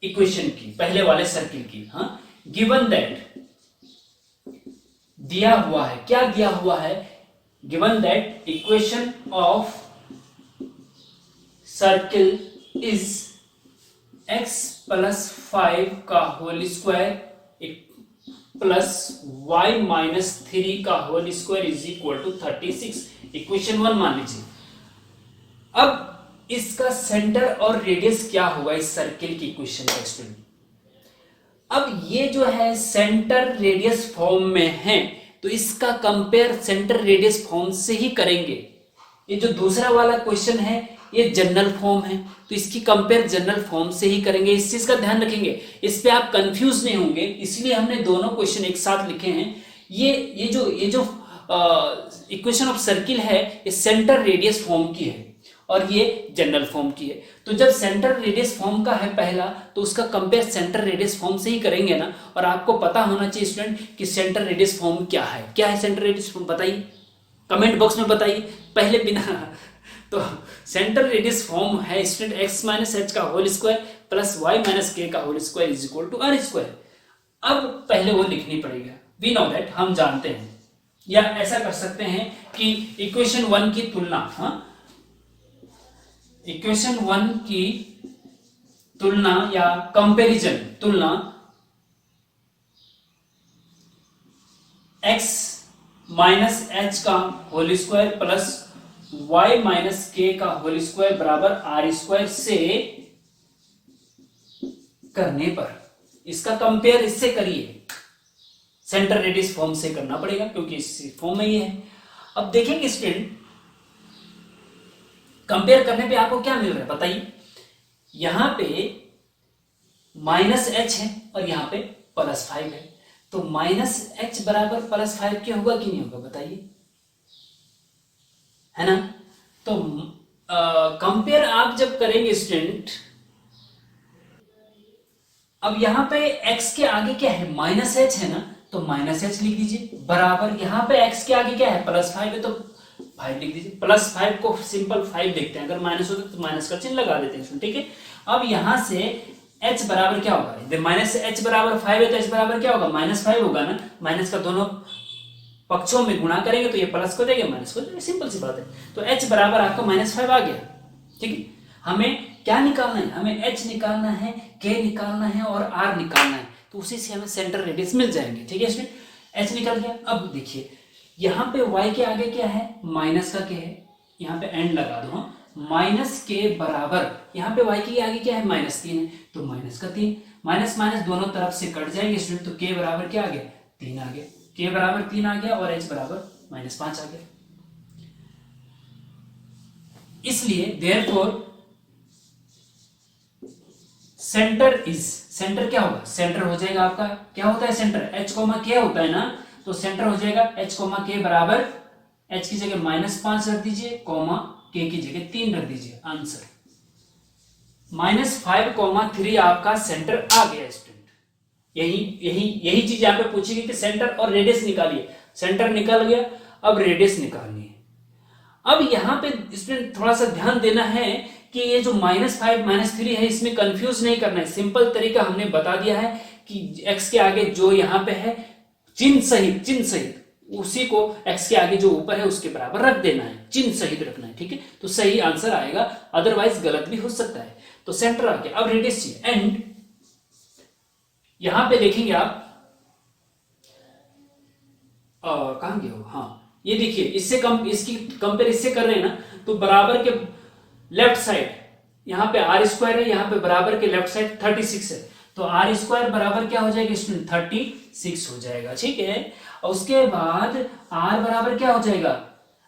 इक्वेशन की, पहले वाले सर्किल की। हाँ, गिवन दैट, दिया हुआ है, क्या दिया हुआ है, given that equation of circle is x plus 5 का whole square plus y minus 3 का whole square is equal to 36। Equation 1 मान लीजिए। अब इसका सेंटर और रेडियस क्या होगा इस सर्किल की इक्वेशन का स्टूडेंट। अब ये जो है सेंटर रेडियस फॉर्म में है, तो इसका कंपेयर सेंटर रेडियस फॉर्म से ही करेंगे। ये जो दूसरा वाला क्वेश्चन है ये जनरल फॉर्म है, तो इसकी कंपेयर जनरल फॉर्म से ही करेंगे। इस चीज का ध्यान रखेंगे, इस पे आप कंफ्यूज नहीं होंगे, इसलिए हमने दोनों क्वेश्चन एक साथ लिखे हैं। ये जो इक्वेशन ऑफ सर्किल है, ये सेंटर रेडियस फॉर्म की है, और ये जनरल फॉर्म की है। तो जब सेंटर रेडियस फॉर्म का है पहला, तो उसका कंपेयर सेंटर रेडियस फॉर्म से ही करेंगे ना। और आपको पता होना चाहिए स्टूडेंट कि सेंटर रेडियस फॉर्म क्या है। क्या है सेंटर रेडियस फॉर्म, बताइए कमेंट बॉक्स में बताइए पहले बिना। तो सेंटर रेडियस फॉर्म है स्टूडेंट एक्स माइनस एच का whole square plus y minus के का whole square is equal to are square. अब पहले वो लिखनी पड़ेगा, वी नो दैट, हम जानते हैं। या ऐसा कर सकते हैं कि इक्वेशन 1 की तुलना, इक्वेशन 1 की तुलना या कंपैरिजन, तुलना x माइनस एच का whole square plus y minus के का होल स्क्वायर बराबर आर स्क्वायर से करने पर, इसका कंपेयर इससे करिए, सेंटर रेडियस फॉर्म से करना पड़ेगा क्योंकि इस फॉर्म में ही है। अब देखेंगे स्टूडेंट, कंपेयर करने पे आपको क्या मिल रहा है बताइए। यहां पे माइनस एच है और यहां पे प्लस 5 है, तो माइनस एच बराबर प्लस 5 क्या होगा कि नहीं होगा बताइए, है ना। तो कंपेयर आप जब करेंगे स्टूडेंट, अब यहां पे x के आगे क्या है, माइनस एच है ना, तो माइनस एच लिख दीजिए बराबर, यहां पे x के आगे क्या है, प्लस 5 है, तो 5 लिख दीजिए। प्लस 5 को सिंपल 5 लिखते हैं, अगर माइनस होता तो माइनस का चिन्ह लगा देते हैं, ठीक है। अब यहां से h बराबर क्या होगा, इधर माइनस h बराबर 5 है तो h बराबर क्या होगा, -5 होगा ना। माइनस का दोनों पक्षों में गुणा करेंगे तो ये प्लस को देगा, माइनस को देगा, सिंपल सी बात है। तो h बराबर आपका -5 आ गया, ठीक है। हमें क्या निकालना है, हमें h निकालना है, k निकालना है और r निकालना है, तो उसी से हमें सेंटर रेडियस मिल जाएंगे, ठीक है स्टूडेंट। h निकल गया। अब देखिए यहाँ पे y के आगे क्या है, माइनस का k है, यहाँ पे एंड लगा दो, माइनस के बराबर, यहाँ पे y के आगे क्या है, -3 है, तो माइनस का 3, माइनस माइनस दोनों तरफ से कट जाएंगे स्टूडेंट, तो k बराबर क्या आ गया, 3 आ गया, k बराबर 3 आ गया और h बराबर -5 आ गया। इसलिए देयरफॉर सेंटर इज, सेंटर क्या होगा, सेंटर हो जाएगा आपका, क्या होता है सेंटर, h कोमा k होता है ना, तो सेंटर हो जाएगा h कोमा k बराबर, h की जगह -5 रख दीजिए, कोमा k की जगह 3 रख दीजिए, आंसर -5,3 आपका सेंटर आ गया स्टूडेंट। यही चीज यहाँ पे पूछी गई कि सेंटर और रेडियस निकालिए, सेंटर निकल गया, अब रेडियस निकालनी है। अब यहाँ पे स्टूडेंट थोड़ा सा ध्यान देना है कि ये जो -5 -3 है, इसमें कंफ्यूज नहीं करना है, सिंपल तरीका हमने बता दिया है कि x के आगे जो यहाँ पे है चिन्ह सहित उसी को x के आगे जो ऊपर है उसके बराबर रख देना है, चिन्ह सहित रखना है, ठीक है। तो सही आंसर आएगा, अदरवाइज गलत भी हो सकता है। तो सेंटर आ गया, अब रेडियस चाहिए। एंड यहां पे देखेंगे आप, कहां गए हो, हाँ ये देखिए, इसकी कंपेयर इससे कर रहे हैं ना, तो बराबर के लेफ्ट साइड यहाँ पे आर स्क्वायर है, यहाँ पे बराबर के लेफ्ट साइड 36 है, तो आर स्क्वायर बराबर क्या हो जाएगा स्टूडेंट, 36 हो जाएगा, ठीक है। और उसके बाद आर बराबर क्या हो जाएगा,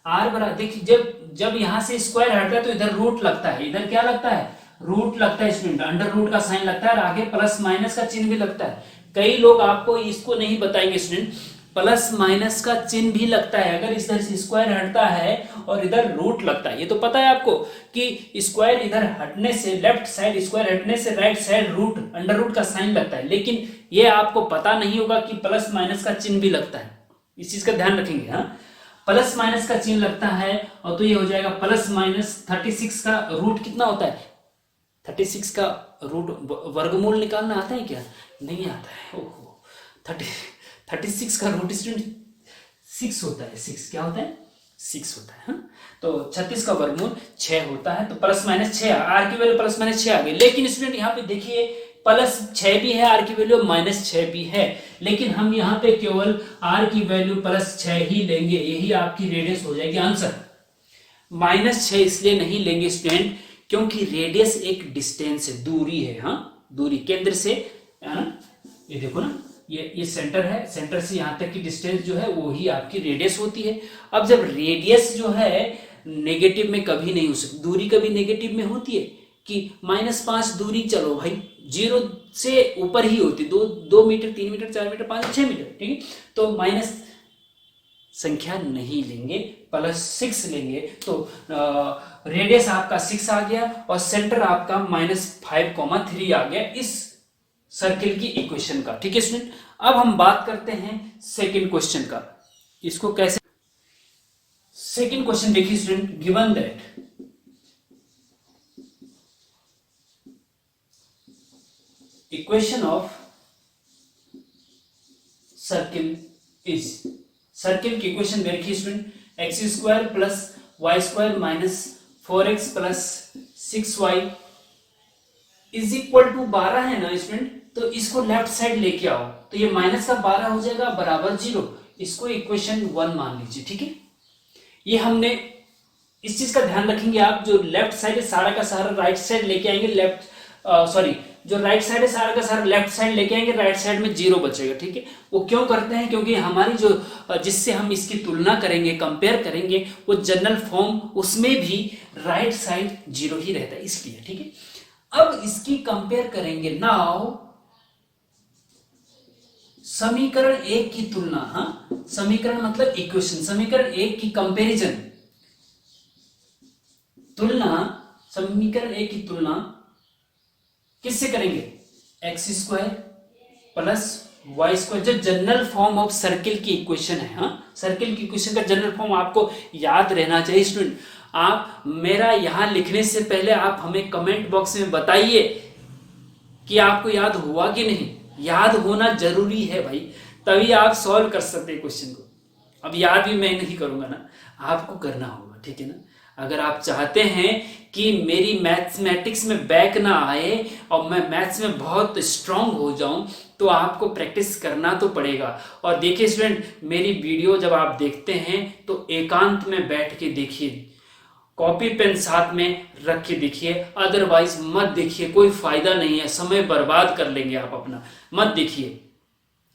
आर बराबर, देखिए जब यहां से स्क्वायर हटता है तो इधर रूट लगता है, इधर क्या लगता है, रूट लगता है स्टूडेंट, अंडर रूट का साइन लगता है और आगे प्लस माइनस का चिन्ह भी लगता है। कई लोग आपको इसको नहीं बताएंगे स्टूडेंट, प्लस माइनस का चिन्ह भी लगता है, अगर इधर से स्क्वायर हटता है और इधर रूट लगता है। ये तो पता है आपको कि स्क्वायर इधर हटने से, लेफ्ट साइड स्क्वायर हटने से right side root, under root का साइन लगता है, लेकिन ये आपको पता नहीं होगा कि प्लस माइनस का चिन्ह भी लगता है। इस चीज का ध्यान रखेंगे, हाँ, प्लस माइनस का चिन्ह लगता है, और तो ये हो जाएगा प्लस माइनस 36 का रूट कितना होता है, 36 का रूट वर्गमूल निकालना आता है क्या, नहीं आता है, ओहो 36 का रूट स्टूडेंट 6 होता है, 6 क्या होता है, 6 होता है, हाँ? तो 36 का वर्गमूल 6 होता है, तो प्लस माइनस 6, आर की वैल्यू प्लस माइनस 6 आ गई। लेकिन स्टूडेंट यहाँ पे देखिए प्लस 6 भी है, आर की वैल्यू -6 भी है, लेकिन हम यहाँ पे केवल आर की वैल्यू +6 ही लेंगे, यही आपकी रेडियस हो जाएगी आंसर। -6 इसलिए नहीं लेंगे स्टूडेंट क्योंकि रेडियस एक डिस्टेंस है, दूरी है, हाँ दूरी केंद्र से, है ना, ये देखो ना, ये सेंटर है, सेंटर से यहां तक की डिस्टेंस जो है वो ही आपकी रेडियस होती है। अब जब रेडियस जो है नेगेटिव में कभी नहीं हो सकती, दूरी कभी नेगेटिव में होती है कि -5 दूरी, चलो भाई 0 से ऊपर ही होती, 2 मीटर 3 मीटर 4 मीटर 5 6 मीटर, ठीक है, तो संख्या नहीं लेंगे, +6 लेंगे तो रेडियस आपका 6 आ गया और सेंटर आपका -5,3 आ गया इस सर्किल की इक्वेशन का। ठीक है स्टूडेंट, अब हम बात करते हैं सेकंड क्वेश्चन का। इसको कैसे, सेकंड क्वेश्चन देखिए student, given that equation of circle is, circle की इक्वेशन देखिए student, x² plus y² minus 4x plus 6y is equal to 12 है ना स्टूडेंट, तो इसको लेफ्ट साइड लेके आओ तो ये माइनस का 12 हो जाएगा बराबर 0, इसको इक्वेशन 1 मान लीजिए। ठीक है, ये हमने इस चीज का ध्यान रखेंगे, आप जो लेफ्ट साइड है सारा का सारा राइट साइड लेके आएंगे, जो राइट साइड है सारा का सारा लेफ्ट साइड लेके आएंगे, राइट साइड में 0 बचेगा। ठीक है, वो क्यों करते हैं, क्योंकि हमारी जो जिससे हम इसकी तुलना करेंगे, कंपेयर करेंगे, वो जनरल फॉर्म, उसमें भी राइट साइड 0 ही रहता है इसलिए। ठीक है, अब इसकी कंपेयर करेंगे। नाउ समीकरण 1 की तुलना, हाँ समीकरण मतलब इक्वेशन, समीकरण 1 की कंपैरिजन, तुलना, समीकरण 1 की तुलना किससे करेंगे, x² प्लस y², जो जनरल फॉर्म ऑफ सर्किल की इक्वेशन है। हाँ, सर्किल की इक्वेशन का जनरल फॉर्म आपको याद रहना चाहिए स्टूडेंट। आप मेरा यहां लिखने से पहले आप हमें कमेंट बॉक्स में बताइए कि आपको याद हुआ कि नहीं। याद होना जरूरी है भाई, तभी आप सॉल्व कर सकते हैं क्वेश्चन को। अब याद भी मैं नहीं करूंगा ना, आपको करना होगा। ठीक है ना, अगर आप चाहते हैं कि मेरी मैथमेटिक्स में बैक ना आए और मैं मैथ्स में बहुत स्ट्रांग हो जाऊं, तो आपको प्रैक्टिस करना तो पड़ेगा। और देखिए स्टूडेंट, मेरी वीडियो जब आप देखते हैं तो एकांत में बैठ के देखिए, कॉपी पेन साथ में रख के देखिए, अदरवाइज मत देखिए, कोई फायदा नहीं है, समय बर्बाद कर लेंगे आप अपना, मत देखिए।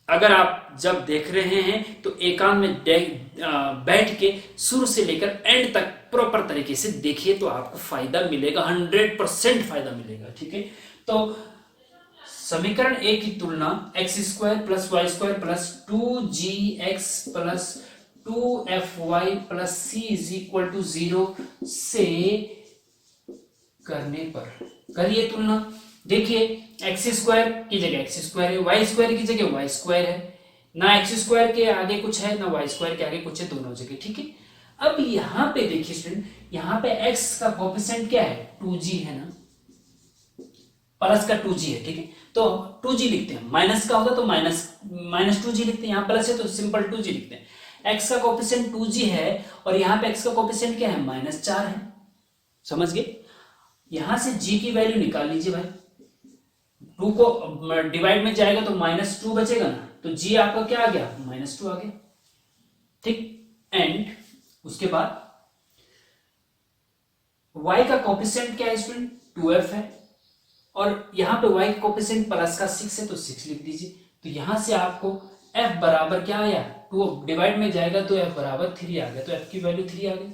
अगर आप जब देख रहे हैं तो एकांत में बैठ के शुरू से लेकर एंड तक प्रॉपर तरीके से देखिए, तो आपको फायदा मिलेगा, 100% फायदा मिलेगा। ठीक है, तो समीकरण 1 की तुलना x² plus y² plus 2gx plus 2fy plus c is equal to 0 से करने पर करिए तुलना। देखिए x² की जगह x² है, y² की जगह y² है, ना x² के आगे कुछ है ना y² के आगे कुछ है, दोनों जगह। ठीक है, अब यहां पे देखिए स्टूडेंट, यहां पे x का कोएफिशिएंट क्या है, 2g है ना, प्लस का 2g है। ठीक है, तो 2g लिखते हैं, माइनस का होगा तो माइनस 2g लिखते हैं, यहां प्लस है तो सिंपल 2g लिखते हैं। x का कोएफिशिएंट 2g है और यहां पे x का कोएफिशिएंट क्या है, -4 है। समझ गए, यहां से g की वैल्यू निकाल लीजिए भाई, 2 को डिवाइड में जाएगा तो -2 बचेगा ना, तो g आपका क्या आ गया, -2 आ गया। ठीक, एंड उसके बाद y का कोएफिशिएंट क्या है स्टूडेंट, 2f है, और यहां पे y का कोएफिशिएंट प्लस का 6 है तो 6 लिख दीजिए। तो यहां से आपको f बराबर क्या आया, 2 डिवाइड में जाएगा तो f बराबर 3 आ गया, तो f की वैल्यू 3 आ गई।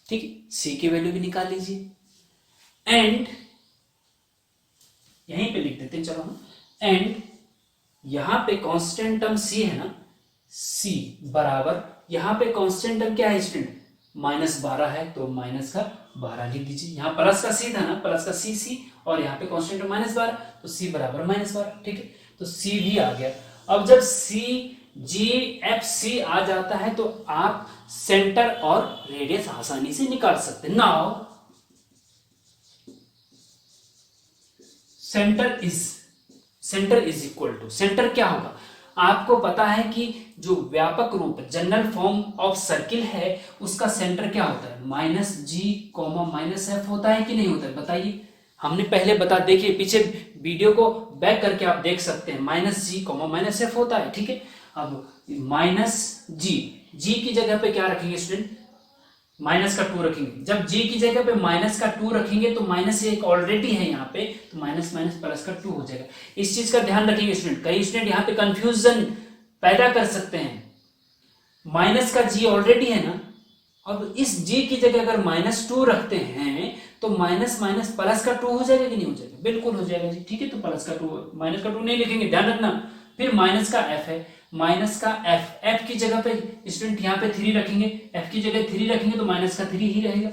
ठीक है, c की वैल्यू भी निकाल लीजिए, एंड यहीं पे लिख देते हैं, चलो हम, एंड यहां पे कांस्टेंट टर्म c है ना, c बराबर, यहां पे कांस्टेंट टर्म क्या है स्टूडेंट, -12 है, तो माइनस का 12 लिख दीजिए। यहां प्लस का c था ना, प्लस का c, और यहाँ पे कांस्टेंट टर्म -12, तो c बराबर -12। ठीक है, तो c भी आ गया। अब जब c g f c आ जाता है तो आप सेंटर और रेडियस आसानी से निकाल सकते हैं। Now centre is equal to, centre क्या होगा, आपको पता है कि जो व्यापक रूप जनरल फॉर्म ऑफ सर्किल है उसका सेंटर क्या होता है, -g, -f होता है कि नहीं होता है, बताइए। हमने पहले बता, देखिए पीछे वीडियो को बैक करके आप देख सकते हैं, -g, -f होता है। ठीक है, अब -g की जगह पे क्या रखेंगे स्टूडेंट, -2 रखेंगे। जब g की जगह पे -2 रखेंगे तो -1 ऑलरेडी है यहाँ पे, तो माइनस प्लस का 2 हो जाएगा। इस चीज का ध्यान रखेंगे स्टूडेंट, कई स्टूडेंट यहाँ पे कंफ्यूजन पैदा कर सकते हैं। माइनस का g ऑलरेडी है ना, अब इस g की जगह अगर -2 रखते हैं तो माइनस प्लस का 2 हो जाएगा कि नहीं हो जाएगा, बिल्कुल हो जाएगा जी। ठीक है, तो प्लस का 2, -2 नहीं लिखेंगे, ध्यान रखना। फिर माइनस का f है, माइनस का एफ की जगह पे स्टूडेंट यहाँ पे 3 रखेंगे, एफ की जगह 3 रखेंगे तो माइनस का 3 ही रहेगा।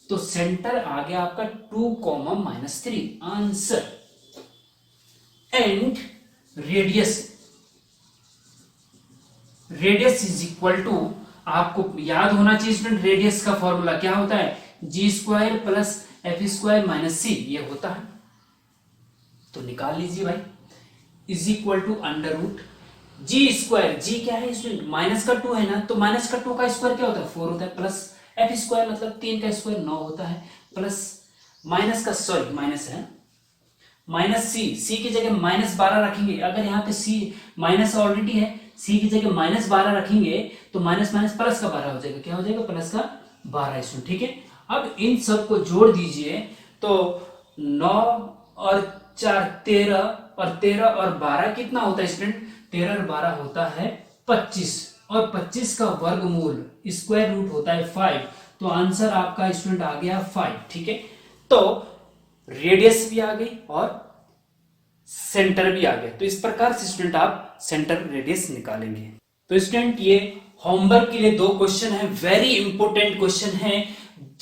तो सेंटर आ गया आपका 2, -3 answer. And radius is equal to, आपको याद होना चाहिए स्टूडेंट, रेडियस का फॉर्मूला क्या होता है, g² plus f² minus c, ये होता है। तो निकाल लीजिए भाई, is equal to under root g², जी क्या है स्टूडेंट, माइनस का 2 है ना, तो माइनस का 2 का स्क्वायर क्या होता है 4 होता है, प्लस f² मतलब 3 का स्क्वायर 9 होता है, प्लस माइनस का, सॉरी माइनस है, माइनस सी की जगह -12 रखेंगे। अगर यहाँ पे सी माइनस ऑलरेडी है, सी की जगह -12 रखेंगे तो माइनस माइनस प्लस का 12 हो जाएगा, क्या हो जाएगा प्लस का 12 स्टूडेंट, ठीक है। अब इन सब को जोड़ दीजिए तो 9 और 4 13 और 13 और 12 कितना होता है स्टूडेंट, 13 और 12 होता है 25, और 25 का वर्गमूल स्क्वायर रूट होता है 5, तो आंसर आपका स्टूडेंट आ गया 5, ठीक है। तो रेडियस भी आ गई और सेंटर भी आ गया। तो इस प्रकार से स्टूडेंट आप सेंटर रेडियस निकालेंगे। तो स्टूडेंट ये होमवर्क के लिए 2 क्वेश्चन है, वेरी इंपॉर्टेंट क्वेश्चन है।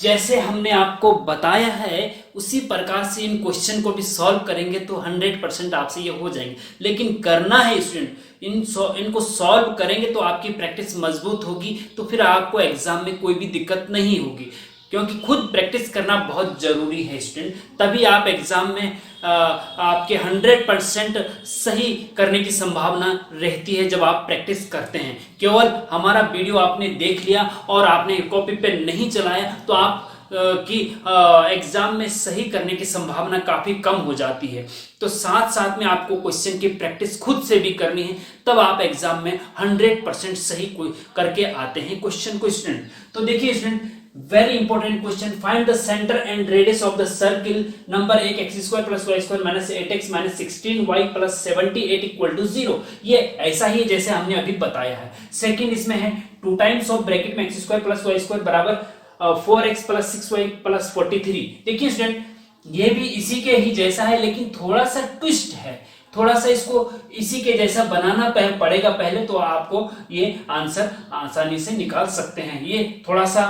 जैसे हमने आपको बताया है उसी प्रकार से इन क्वेश्चन को भी सॉल्व करेंगे तो 100% आपसे ये हो जाएंगे। लेकिन करना है स्टूडेंट, इनको सॉल्व करेंगे तो आपकी प्रैक्टिस मजबूत होगी, तो फिर आपको एग्जाम में कोई भी दिक्कत नहीं होगी, क्योंकि खुद प्रैक्टिस करना बहुत जरूरी है स्टूडेंट, तभी आप एग्जाम में आपके 100% सही करने की संभावना रहती है जब आप प्रैक्टिस करते हैं। केवल हमारा वीडियो आपने देख लिया और आपने कॉपी पे नहीं चलाया तो आप की एग्जाम में सही करने की संभावना काफी कम हो जाती है। तो साथ साथ में आपको क्वेश्चन की प्रैक्टिस खुद से भी करनी है, तब आप एग्जाम में 100% सही करके आते हैं क्वेश्चन को स्टूडेंट। तो देखिए student, very important question, find the center and radius of the circle number 1 x² plus y² minus 8x minus 16y plus 78 equal to 0। ये ऐसा ही जैसे हमने अभी बताया है। सेकंड इसमें है 2 टाइम्स ऑफ ब्रैकेट में x² plus y² बराबर 4x plus 6y plus 43। देखिए स्टूडेंट, ये भी इसी के ही जैसा है, लेकिन थोड़ा सा ट्विस्ट है, थोड़ा सा इसको इसी के जैसा बनाना पड़ेगा पहले, तो आपको ये आंसर आसानी से निकाल सकते हैं। ये थोड़ा सा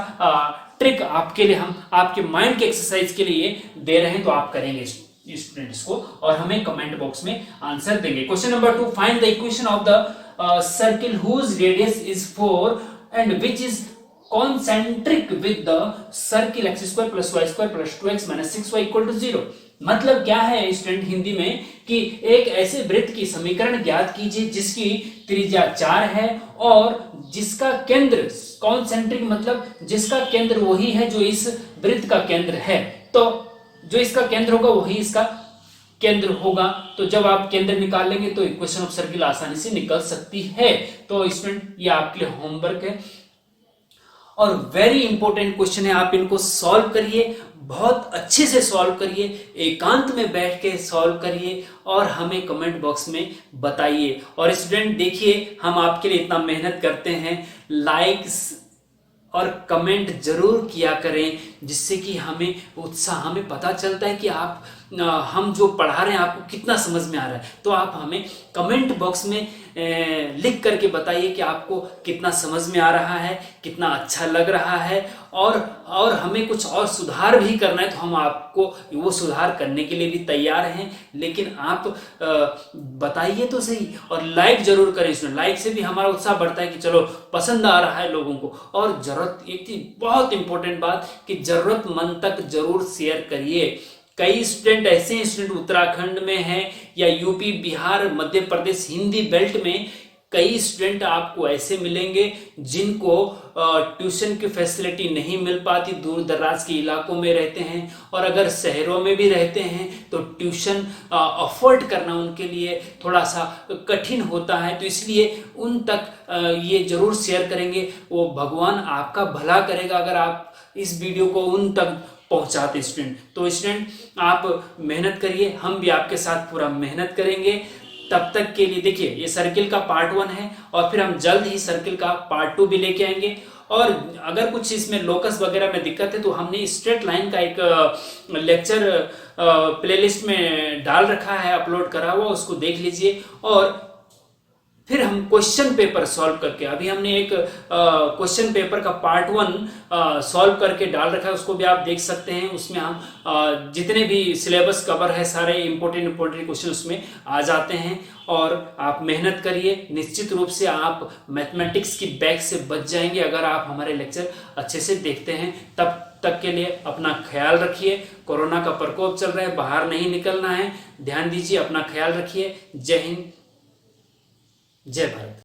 ट्रिक आपके लिए, हम आपके माइंड के एक्सरसाइज के लिए दे रहे हैं, तो आप करेंगे स्टूडेंट्स को और हमें कमेंट बॉक्स में आंसर देंगे। Question number 2, find the equation of the circle whose radius is 4 and which is concentric with the circle x² plus y² plus 2x minus 6y equal to 0। मतलब क्या है student Hindi में कि एक ऐसे वृत्त की समीकरण ज्ञात कीजिए जिसकी त्रिज्या 4 है और जिसका केंद्र, कॉन्सेंट्रिक मतलब जिसका केंद्र वही है जो इस वृत्त का केंद्र है, तो जो इसका केंद्र होगा वही इसका केंद्र होगा। तो जब आप केंद्र निकाल लेंगे तो इक्वेशन ऑफ सर्किल आसानी से निकल सकती है। तो स्टूडेंट ये आपके लिए होमवर्क है और वेरी इंपॉर्टेंट क्वेश्चन है, आप इनको सॉल्व करिए, बहुत अच्छे से सॉल्व करिए, एकांत में बैठ के सॉल्व करिए और हमें कमेंट बॉक्स में बताइए। और स्टूडेंट देखिए, हम आपके लिए इतना मेहनत करते हैं, लाइक्स और कमेंट जरूर किया करें, जिससे कि हमें उत्साह, हमें पता चलता है कि आप हम जो पढ़ा रहे हैं आपको कितना समझ में आ रहा है। तो आप हमें कमेंट बॉक्स में लिख करके बताइए कि आपको कितना समझ में आ रहा है, कितना अच्छा लग रहा है, और हमें कुछ और सुधार भी करना है तो हम आपको वो सुधार करने के लिए भी तैयार हैं। लेकिन आप बताइए तो सही, और लाइक जरूर करें। इसमें लाइक से भी हमारा उत्साह बढ़ता है कि चलो पसंद आ रहा है लोगों को। और जरूरत, एक थी बहुत इंपॉर्टेंट बात कि जरूरतमंद तक जरूर शेयर करिए। कई स्टूडेंट ऐसे हैं, स्टूडेंट उत्तराखंड में हैं या यूपी, बिहार, मध्य प्रदेश, हिंदी बेल्ट में कई स्टूडेंट आपको ऐसे मिलेंगे जिनको ट्यूशन की फैसिलिटी नहीं मिल पाती, दूर दराज के इलाकों में रहते हैं, और अगर शहरों में भी रहते हैं तो ट्यूशन अफोर्ड करना उनके लिए थोड़ा सा कठिन होता है। तो इसलिए उन तक ये जरूर शेयर करेंगे, वो भगवान आपका भला करेगा अगर आप इस वीडियो को उन तक पहुंचाते स्टूडेंट। तो स्टूडेंट आप मेहनत करिए, हम भी आपके साथ पूरा मेहनत करेंगे। तब तक के लिए देखिए, ये सर्किल का पार्ट 1 है और फिर हम जल्द ही सर्किल का पार्ट 2 भी लेके आएंगे। और अगर कुछ इसमें लोकस वगैरह में दिक्कत है तो हमने स्ट्रेट लाइन का एक लेक्चर प्लेलिस्ट में डाल रखा है, अपलोड करा हुआ, उसको देख लीजिए। और फिर हम क्वेश्चन पेपर सॉल्व करके, अभी हमने एक क्वेश्चन पेपर का पार्ट 1 सॉल्व करके डाल रखा है, उसको भी आप देख सकते हैं। उसमें हम जितने भी सिलेबस कवर है सारे इंपॉर्टेंट क्वेश्चन उसमें आ जाते हैं। और आप मेहनत करिए, निश्चित रूप से आप मैथमेटिक्स की बैग से बच जाएंगे अगर आप हमारे लेक्चर अच्छे से देखते हैं। तब तक के लिए अपना ख्याल रखिए। कोरोना का प्रकोप चल रहा है, बाहर नहीं निकलना है, ध्यान दीजिए, अपना ख्याल रखिए। जय हिंद, जय भारत।